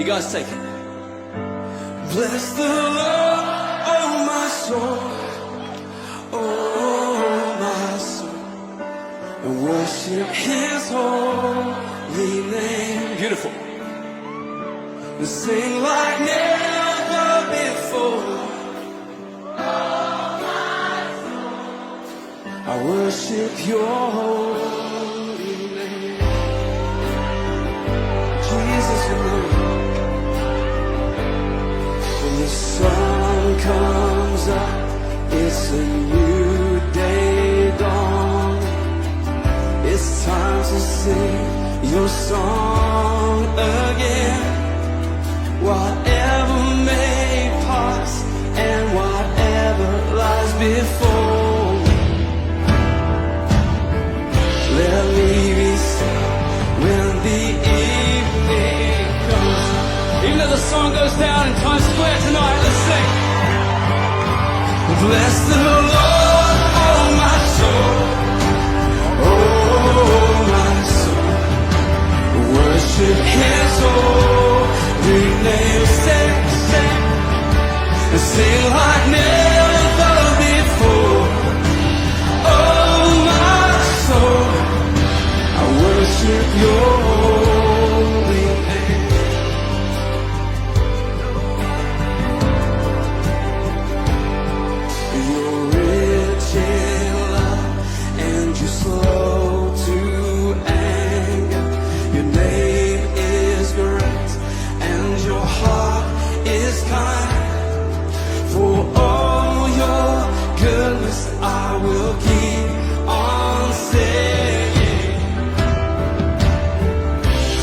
You guys take it. Bless the Lord, oh my soul, oh my soul, and worship His holy name. Beautiful. And sing like never before. I worship Your holy name, Jesus. When the sun comes up, it's a new day dawn. It's time to sing Your song again. Whatever may pass and whatever lies before, let me be still when the evening comes. Even though the song goes down in Times Square tonight, let's sing. Bless the Lord, oh my soul, oh my soul, worship His holy name. Sing like never before. Oh my soul, I worship Your holy name. You're rich in love and You're slow to anger. Your name is great and Your heart is kind. For all Your goodness I will keep on singing.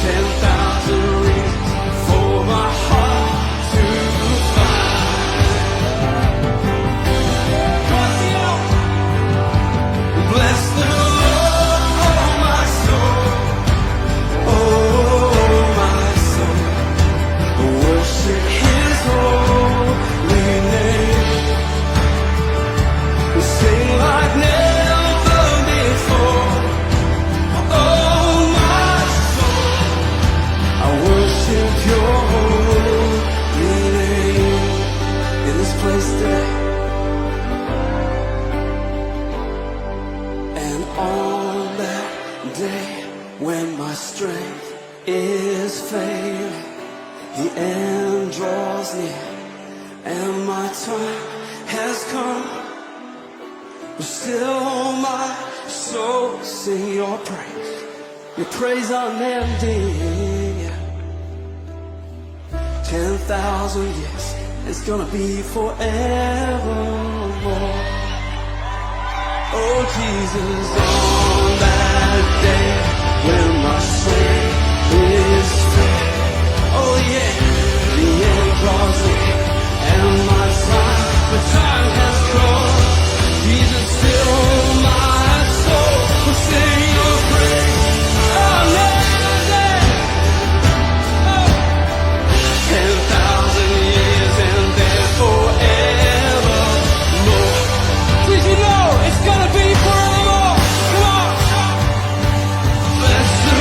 10,000 reasons for my heart to find. Bless the Lord, oh my soul, oh my soul, worship His holy name. Sing like never before. Oh my soul, I worship Your holy name. In this place today, and on that day when my strength is failing, the end draws near and my time has come, but still my soul sing Your praise. Your praise unending. 10,000 years, it's gonna be forevermore. Oh Jesus, on that day when my strength is failing, oh yeah, the end draws near and my time, the time has come. Jesus, still my soul will sing Your praise. Oh, never day. Oh. 10,000 years and then forevermore. Did you know it's gonna be forevermore? Come on. Bless the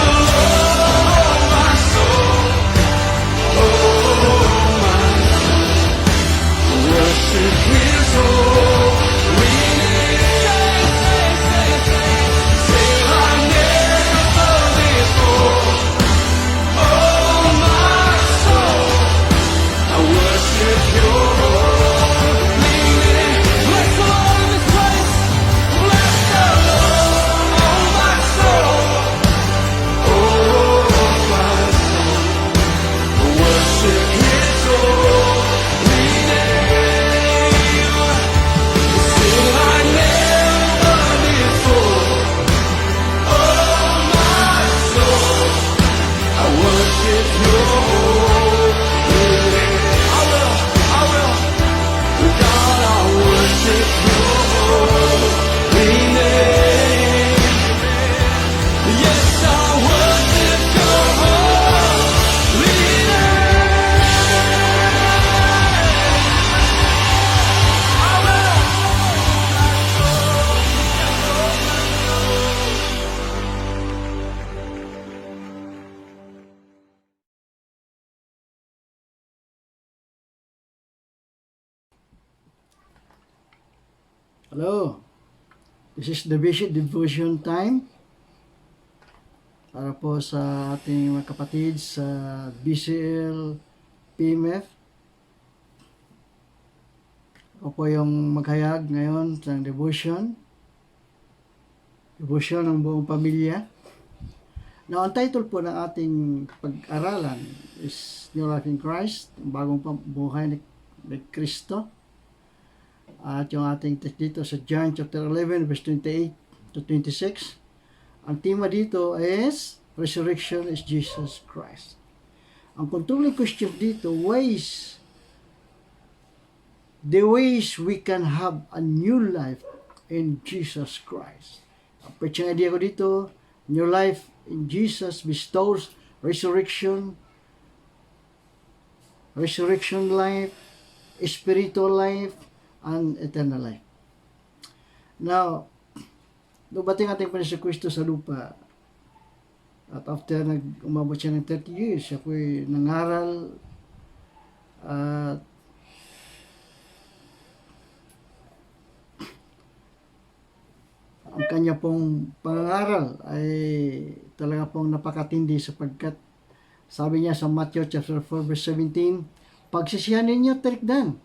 Hello, this is the Bishop Devotion Time para po sa ating mga kapatid sa BCL PMF. Ako po yung maghayag ngayon ng devotion ng buong pamilya. Now, ang title po ng ating pag-aralan is New Life in Christ, ang bagong buhay ni Kristo. At yung ating text dito sa John chapter 11 verse 28 to 26. Ang tema dito is Resurrection is Jesus Christ. Ang controlling question dito, the ways we can have a new life in Jesus Christ. Ang preaching idea ko dito, new life in Jesus bestows resurrection life, spiritual life, and eternal life. Now, dumating ating Panginoon Kristo sa lupa. At after umabot siya ng 30 years, siya po'y nangaral at ang kanya pong pangangaral ay talaga pong napakatindi sapagkat sabi niya sa Matthew chapter 4 verse 17, pagsisihan ninyo talikdan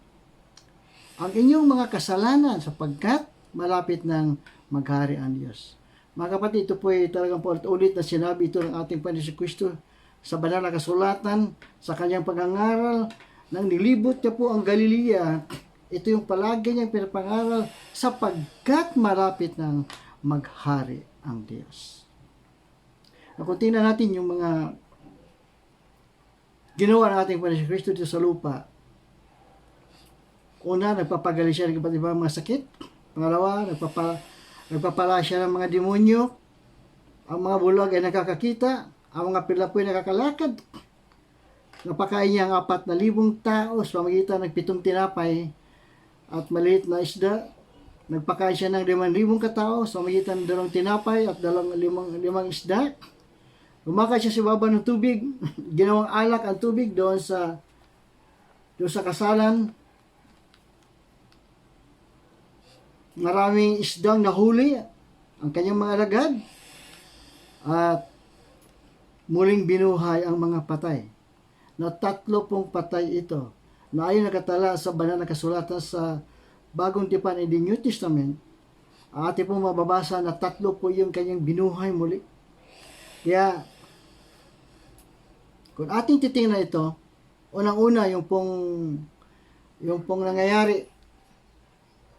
ang inyong mga kasalanan sapagkat malapit ng maghari ang Diyos. Mga kapatid, ito po ay talagang ulit na sinabi ito ng ating Panginoon Kristo sa banal na kasulatan, sa kanyang pagangaral, nang nilibot niya po ang Galilea. Ito yung palagi niyang pinapangaral sapagkat malapit ng maghari ang Diyos. Kung tingnan natin yung mga ginawa ng ating Panginoon Kristo dito sa lupa, una, nagpapagali siya ng iba't ibang mga sakit. Pangalawa, nagpapala siya ng mga demonyo. Ang mga bulag ay nakakakita. Ang mga pilapo ay nakakalakad. Napakain niya ang 4,000 tao sa pamamagitan ng 7 tinapay at maliit na isda. Nagpakain siya ng 5,000 katao sa pamamagitan ng 2 tinapay at 5 isda. Lumakad siya sa baba ng tubig. Ginawang alak ang tubig doon sa kasalan. Maraming isdang nahuli ang kanyang mga alagad at muling binuhay ang mga patay. Na 3 pong patay ito na ayon nakatala sa banal na kasulatan sa Bagong Tipan in the New Testament. Ating pong mababasa na 3 po yung kanyang binuhay muli. Kaya kung ating titingnan ito, unang-una yung pong nangyayari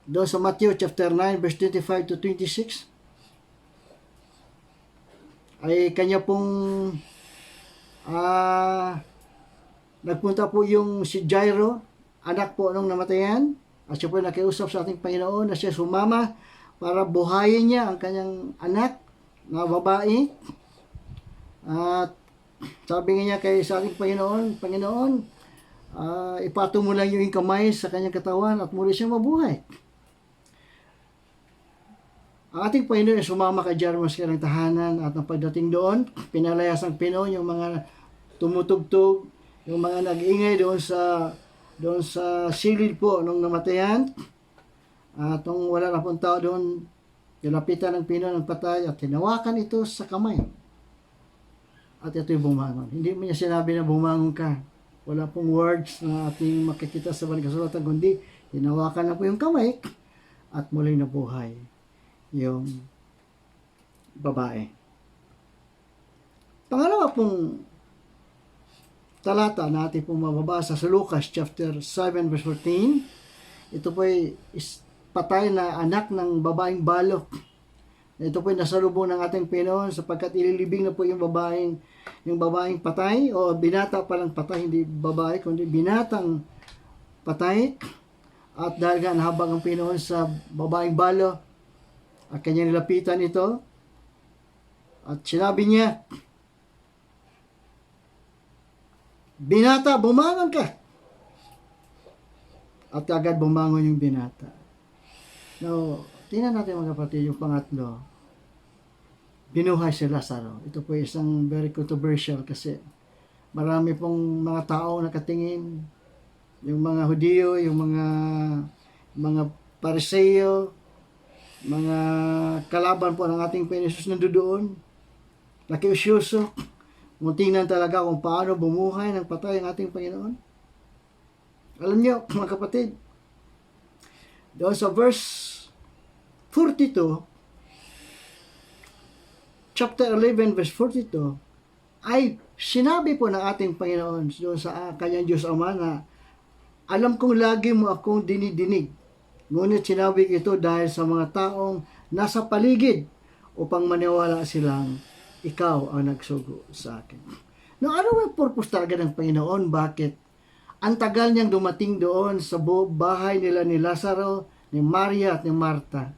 doon sa Matthew chapter 9 verse 25 to 26 ay kanya pong nagpunta po yung si Jairo, anak po nung namatayan, at siya po nakiusap sa ating Panginoon na siya sumama para buhayin niya ang kanyang anak na babae. At sabi niya kay sa ating Panginoon, ipatong mo lang yung kamay sa kanyang katawan at muli siya mabuhay. Ang ating Panginoon ay sumama kay Jairo sa kanyang tahanan at ang pagdating doon, pinalayas ang Pinoon yung mga tumutugtog, yung mga nag-ingay doon sa silid po nung namatayan. At nung wala na pong tao doon, nilapitan ng Pinoon ng patay at hinawakan ito sa kamay. At ito'y bumangon. Hindi mo niya sinabi na bumangon ka. Wala pong words na ating makikita sa banal na kasulatan, kundi hinawakan na po yung kamay at muling nabuhay yung babae. Pangalawa pong talata na ating pong mababasa sa Lucas chapter 7 verse 14. Ito po ay patay na anak ng babaeng balok. Ito po ay nasalubong ng ating Panginoon sapagkat ililibing na po yung babaeng patay, o binata palang patay, hindi babae kundi binatang patay. At dahil nga nahabang ang Panginoon sa babaeng balo at kanyang nilapitan ito at sinabi niya, binata, bumangon ka. At agad bumangon yung binata. Now, tingnan natin mga kapatid yung pangatlo. Binuhay si Lazaro. Ito po isang very controversial kasi marami pong mga tao nakatingin. Yung mga Hudiyo, yung mga Pariseo, mga kalaban po ng ating Panginoon Jesus nandoon. Nakiusyoso. Tingnan talaga kung paano bumuhay ng patay ang ating Panginoon. Alam niyo, mga kapatid, doon sa verse 42, chapter 11, verse 42, ay sinabi po ng ating Panginoon doon sa kanyang Diyos Ama na alam kong lagi mo akong dinidinig, ngunit sinabi ito dahil sa mga taong nasa paligid upang maniwala silang ikaw ang nagsugo sa akin. No, ano ang purpose talaga ng Panginoon? Bakit ang tagal niyang dumating doon sa bahay nila ni Lazaro, ni Maria at ni Marta?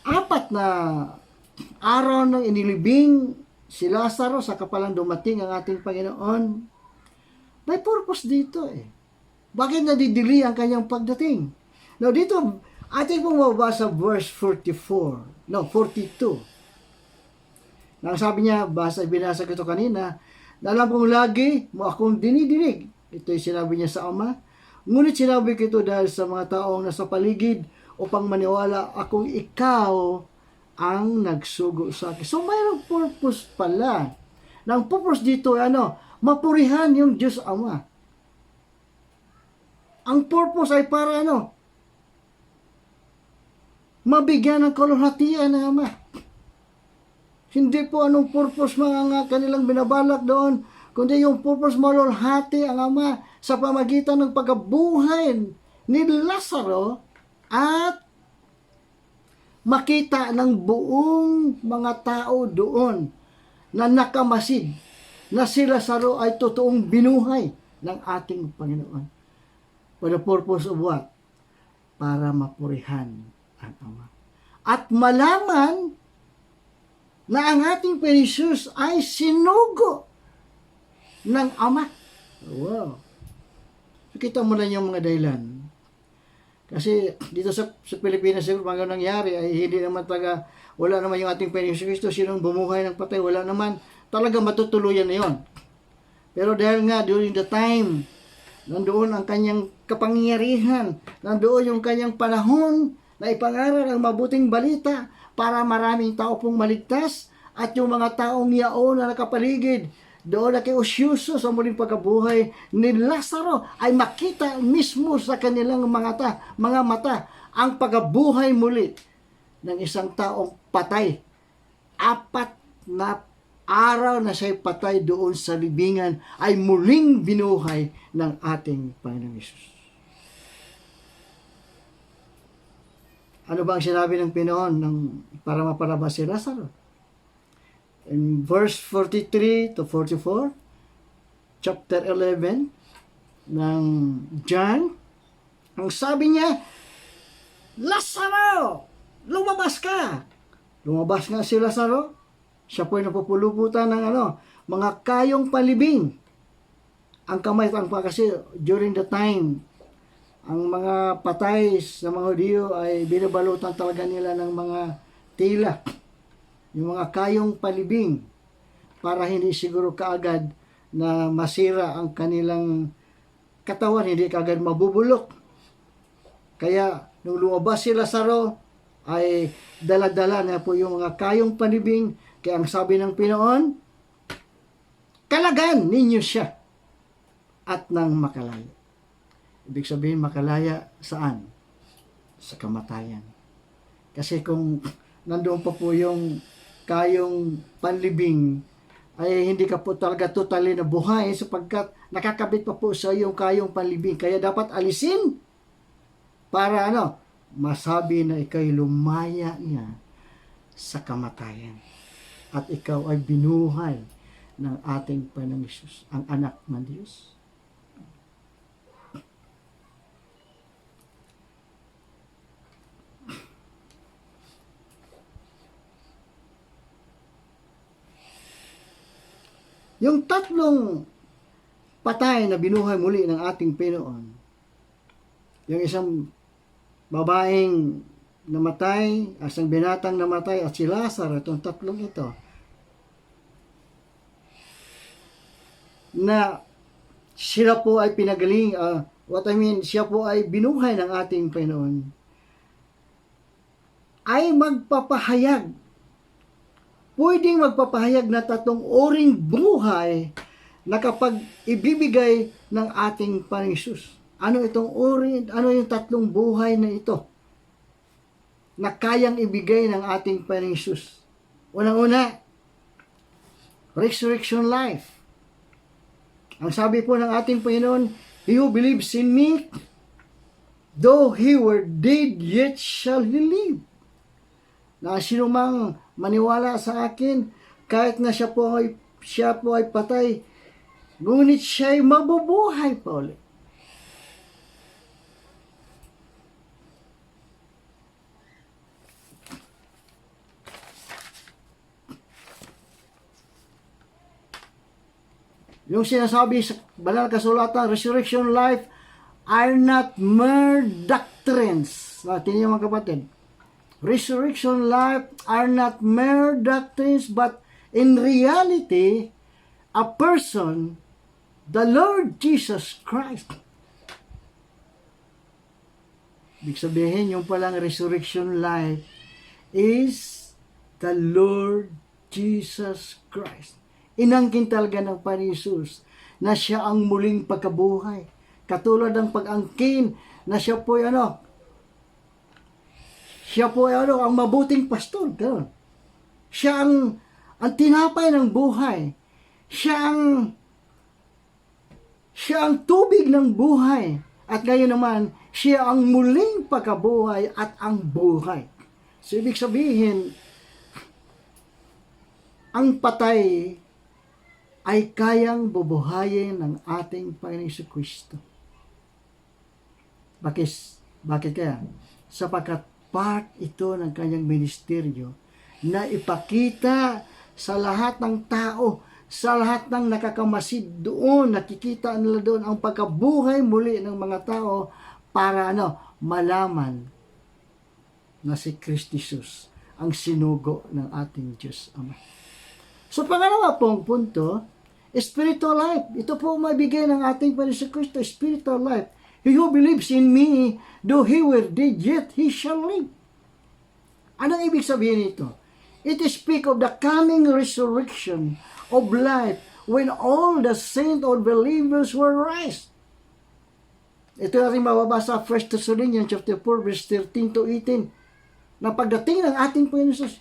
Apat na araw nang inilibing si Lazaro sa kapalang dumating ang ating Panginoon. May purpose dito eh. Bakit nadidili ang kanyang pagdating? Now dito, ating pong mababasa verse 42. Nang sabi niya, binasa ko ito kanina, na alam kong lagi mo akong dinidinig. Ito'y sinabi niya sa Ama. Ngunit sinabi ko ito dahil sa mga taong nasa paligid upang maniwala akong ikaw ang nagsugo sa akin. So mayroong purpose pala. Nang purpose dito ay mapurihan yung Diyos Ama. Ang purpose ay para mabigyan ng kalulhatian ng Ama. Hindi po anong purpose mga kanilang binabalak doon, kundi yung purpose malulhati ang Ama sa pamagitan ng pagkabuhay ni Lazaro at makita ng buong mga tao doon na nakamasid na si Lazaro ay totoong binuhay ng ating Panginoon. For the purpose of what? Para mapurihan ang Ama. At malaman na ang ating Panginoon Jesus ay sinugo ng Ama. Wow. So, kita mo na yung mga dahilan. Kasi dito sa Pilipinas, siguro mga nangyari ay hindi naman wala naman yung ating Panginoon Kristo, sinong bumuhay ng patay, wala naman. Talaga matutuluyan na yun. Pero dahil nga during the time, nandoon ang kanyang kapangyarihan, nandoon yung kanyang panahon na ipangaral ang mabuting balita para maraming tao pong maligtas at yung mga taong yaon na nakapaligid doon na kiusyuso sa muling pagkabuhay ni Lazaro ay makita mismo sa kanilang mga mata ang pagkabuhay muli ng isang taong patay. 4 na araw na siya'y patay doon sa libingan ay muling binuhay ng ating Panginoong Hesus. Ano ba ang sinabi ng Pinoon para mapalabas si Lazaro? In verse 43 to 44, chapter 11 ng John, ang sabi niya, Lazaro, lumabas ka! Lumabas nga si Lazaro. Siya po'y napupuluputan ng mga kayong palibing. Ang kamay, kasi during the time, ang mga patay sa mga Hudyo ay binabalutan talaga nila ng mga tila. Yung mga kayong palibing para hindi siguro kaagad na masira ang kanilang katawan, hindi kaagad mabubulok. Kaya nung lumabas si Lazaro ay dala-dala na po yung mga kayong palibing. Kaya ang sabi ng Pinoon, kalagan ninyo siya at nang makalaya. Ibig sabihin makalaya saan? Sa kamatayan. Kasi kung nandoon pa po yung kayong panlibing, ay hindi ka po talaga totally na buhay sapagkat nakakabit pa po sa iyong kayong panlibing. Kaya dapat alisin para masabi na ikaw'y lumaya niya sa kamatayan. At ikaw ay binuhay ng ating Panginoong Hesus, ang anak ng Diyos. Yung tatlong patay na binuhay muli ng ating Panginoon, yung isang babaeng namatay, isang binatang namatay, at si Lazaro, itong tatlong ito, na sila po ay pinagaling, siya po ay binuhay ng ating Panginoon, ay magpapahayag. Pwedeng magpapahayag na tatlong uring buhay na kapag ibibigay ng ating Panginoon Hesus. Ano yung tatlong buhay na ito na kayang ibigay ng ating Panginoon Hesus? Unang-una, resurrection life. Ang sabi po ng ating Panginoon, he who believes in me, though he were dead, yet shall he live. Na sinumang maniwala sa akin, kahit na siya po ay patay, ngunit siya ay mabubuhay pa ulit. Yung sinasabi sa banal na kasulatan, resurrection life are not mere doctrines. Natin yung mga kapatid. Resurrection life are not mere doctrines, but in reality, a person, the Lord Jesus Christ. Ibig sabihin, yung palang resurrection life is the Lord Jesus Christ. Inangkin talaga ng Panginoon Hesus na siya ang muling pagkabuhay. Katulad ng pag-angkin na siya po ay ang mabuting pastor. Ganun. Siya ang tinapay ng buhay. Siya ang tubig ng buhay. At ngayon naman, siya ang muling pagkabuhay at ang buhay. So, ibig sabihin, ang patay ay kayang bubuhayin ng ating Panginoong Jesucristo. Bakit kaya? Sapagkat part ito ng kanyang ministeryo na ipakita sa lahat ng tao, sa lahat ng nakakamasid doon, nakikita nila doon ang pagkabuhay muli ng mga tao para malaman na si Kristo Jesus ang sinugo ng ating Diyos Ama. So, pangalawa pong punto, spiritual life. Ito po mabigay ng ating Panginoon Kristo, spiritual life. He who believes in me, though he were dead, yet he shall live. Anong ibig sabihin nito? It speak of the coming resurrection of life when all the saints or believers were raised. Ito na rin mababasa 1 Thessalonians chapter 4, verse 13 to 18, na pagdating ng ating Panginoon Jesus,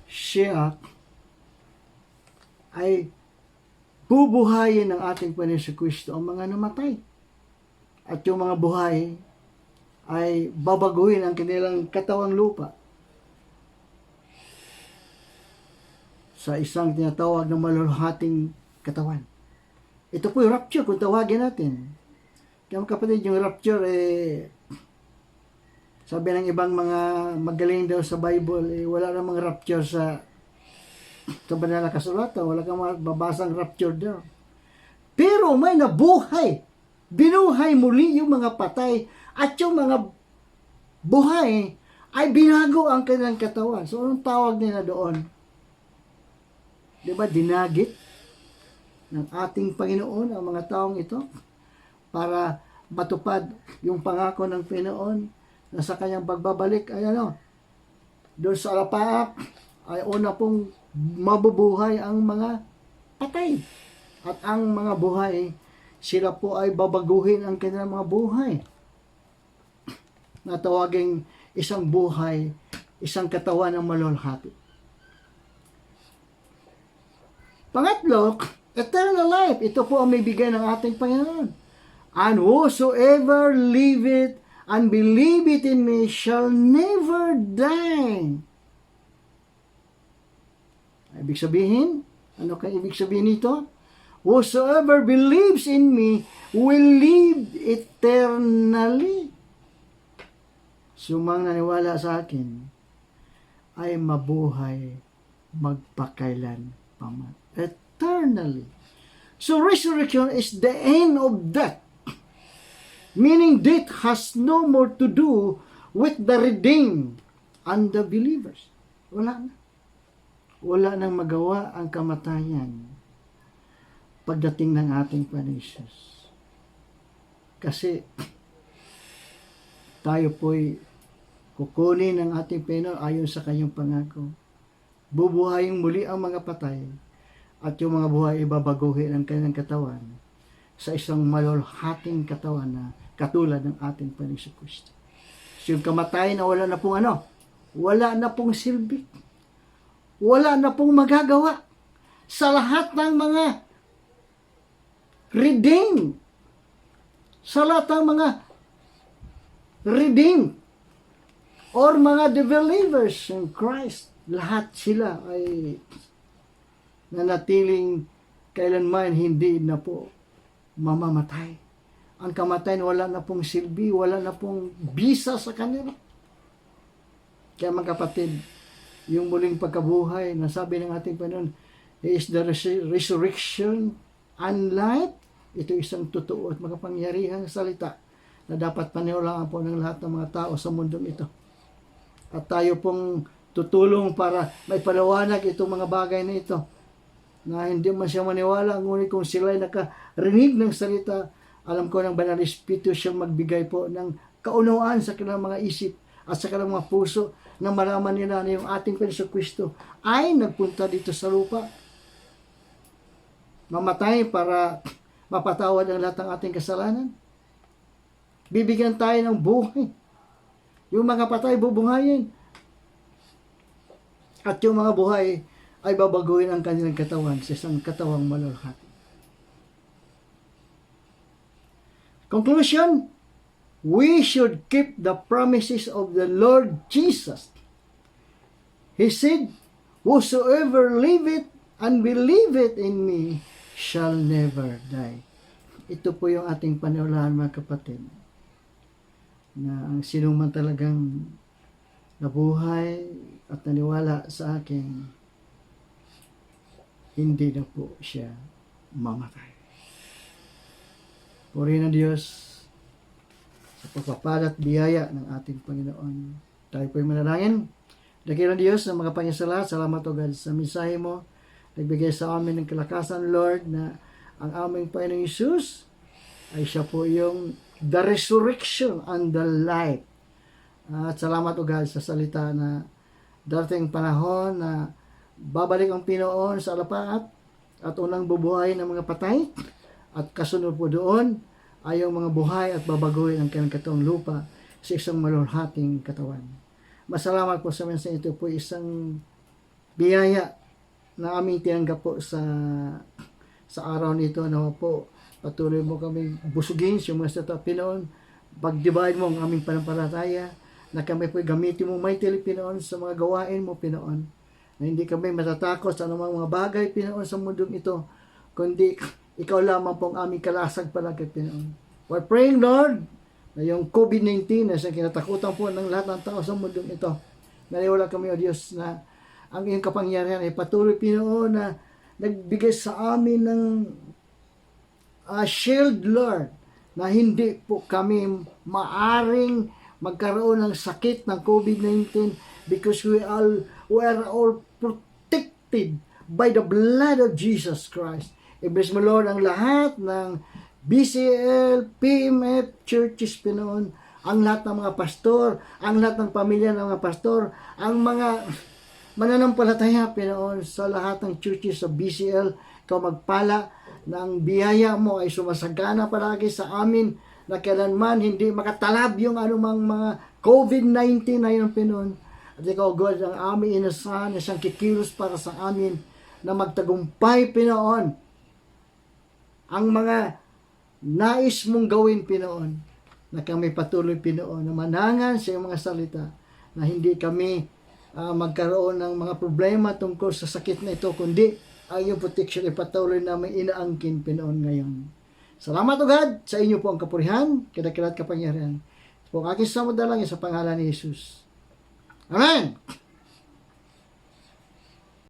siya ay bubuhayin ng ating Panginoon Kristo ang mga namatay. At yung mga buhay ay babaguhin ang kanilang katawang lupa sa isang tinatawag na maluluhating katawan. Ito po yung rapture kung tawagin natin. Kaya kapatid, yung rapture sabi ng ibang mga magaling daw sa Bible, wala namang rapture sa banal na kasulatan. Wala kang mababasang rapture daw. Pero may nabuhay. Binuhay muli yung mga patay. At yung mga buhay ay binago ang kanilang katawan. So, anong tawag nila doon? Diba, dinagit ng ating Panginoon ang mga taong ito para matupad yung pangako ng Panginoon na sa kanyang pagbabalik ay doon sa alapaap ay una pong mabubuhay ang mga patay. At ang mga buhay, sila po ay babaguhin ang kanilang mga buhay. Natawaging isang buhay, isang katawan ng malulhati. Pangatlo, eternal life. Ito po ang may bigay ng ating Panginoon. And whosoever liveth and believe it in me shall never die. Ibig sabihin, ano kaya ibig sabihin nito? Whosoever believes in me will live eternally. Sumang naniwala sa akin ay mabuhay magpakailan paman. Eternally. So resurrection is the end of death. Meaning death has no more to do with the redeemed and the believers. Wala na. wala nang magawa ang kamatayan pagdating ng ating Panginoon Hesus. Kasi tayo po'y kukunin ng ating Panginoon ayon sa kanyang pangako. Bubuhayin muli ang mga patay at yung mga buhay ibabaguhin ang kanyang katawan sa isang malulhating katawan na katulad ng ating Panginoon Jesucristo. So yung kamatayan na wala na pong wala na pong silbi. Wala na pong magagawa sa lahat ng mga redeemed. Sa lahat ng mga redeemed or mga believers in Christ, lahat sila ay nanatiling kailanman hindi na po mamamatay. Ang kamatayan wala na pong silbi, wala na pong bisa sa kanila. Kaya mga kapatid, yung muling pagkabuhay na sabi ng ating Panginoon, He is the resurrection and life. Ito isang totoo at makapangyarihang salita na dapat paniwalaan po ng lahat ng mga tao sa mundong ito. At tayo pong tutulong para may paliwanag itong mga bagay na ito na hindi man siya maniwala, ngunit kung sila ay nakarinig ng salita, alam ko ng Banal Espiritu siyang magbigay po ng kaunawaan sa kanilang mga isip at sa kanilang mga puso na malaman nila na yung ating Panginoon Kristo ay nagpunta dito sa lupa, mamatay para mapatawad ang lahat ng ating kasalanan. Bibigyan tayo ng buhay. Yung mga patay bubuhayin. At yung mga buhay ay babaguhin ang kanilang katawan sa isang katawang malulhati. Conclusion, we should keep the promises of the Lord Jesus. He said, whosoever liveth and believeth in me shall never die. Ito po yung ating paniwalaan, mga kapatid, na ang sinuman talagang nabuhay at naniwala sa akin, hindi na po siya mamatay. Purihin ng Diyos sa pagpapala at biyaya ng ating Panginoon. Tayo po'y manalangin. Dakilang Diyos ng mga pangyasala, salamat o God sa mensahe mo. Nagbigay sa amin ng kalakasan, Lord, na ang aming Panginoong Hesus ay siya po yung the resurrection and the life. At salamat o God sa salita na darating panahon na babalik ang Pinoon sa alapaat at unang bubuhay ng mga patay. At kasunod po doon ay yung mga buhay at babaguhin ang kanilang katawang lupa sa isang malulhating katawan. Masalamat po sa mensahe ito po isang biyaya na aming tinanggap po sa araw nito na po patuloy mo kami busugin sa mga sa Pinoon. Pag-divide mo ang aming panampalataya na kami po gamitin mo may Pinoon sa mga gawain mo, Pinoon. Na hindi kami matatakot sa anumang mga bagay, Pinoon, sa mundong ito, kundi ikaw lamang pong aming kalasag palagi, Pinoon. We're praying, Lord, na yung COVID-19 na siyang kinatakutan po ng lahat ng tao sa mundong ito. Naniwala kami, O Diyos, na ang iyong kapangyarihan ay patuloy, Pinoon, na nagbigay sa amin ng shield, Lord, na hindi po kami maaring magkaroon ng sakit ng COVID-19 because we are all protected by the blood of Jesus Christ. I-bless mo, Lord, ang lahat ng BCL, PMF, churches, Pinoon, ang lahat ng mga pastor, ang lahat ng pamilya ng mga pastor, ang mga mananampalataya, Pinoon, sa lahat ng churches sa BCL, ikaw magpala ng biyaya mo ay sumasagana palagi sa amin na kailanman hindi makatalab yung anumang mga COVID-19 na yun, Pinoon. At ikaw, God, ang aming inasahan na siyang kikilos para sa amin na magtagumpay, Pinoon, ang mga nais mong gawin, Pinoon, na kami patuloy, Pinoon, na manangan sa iyong mga salita, na hindi kami magkaroon ng mga problema tungkol sa sakit na ito, kundi ang iyong protection ay patuloy namin inaangkin, Pinoon, ngayon. Salamat, O God, sa inyo po ang kapurihan, kadakilat kapangyarihan. Po ang aking samudalangin sa pangalan ni Jesus. Amen!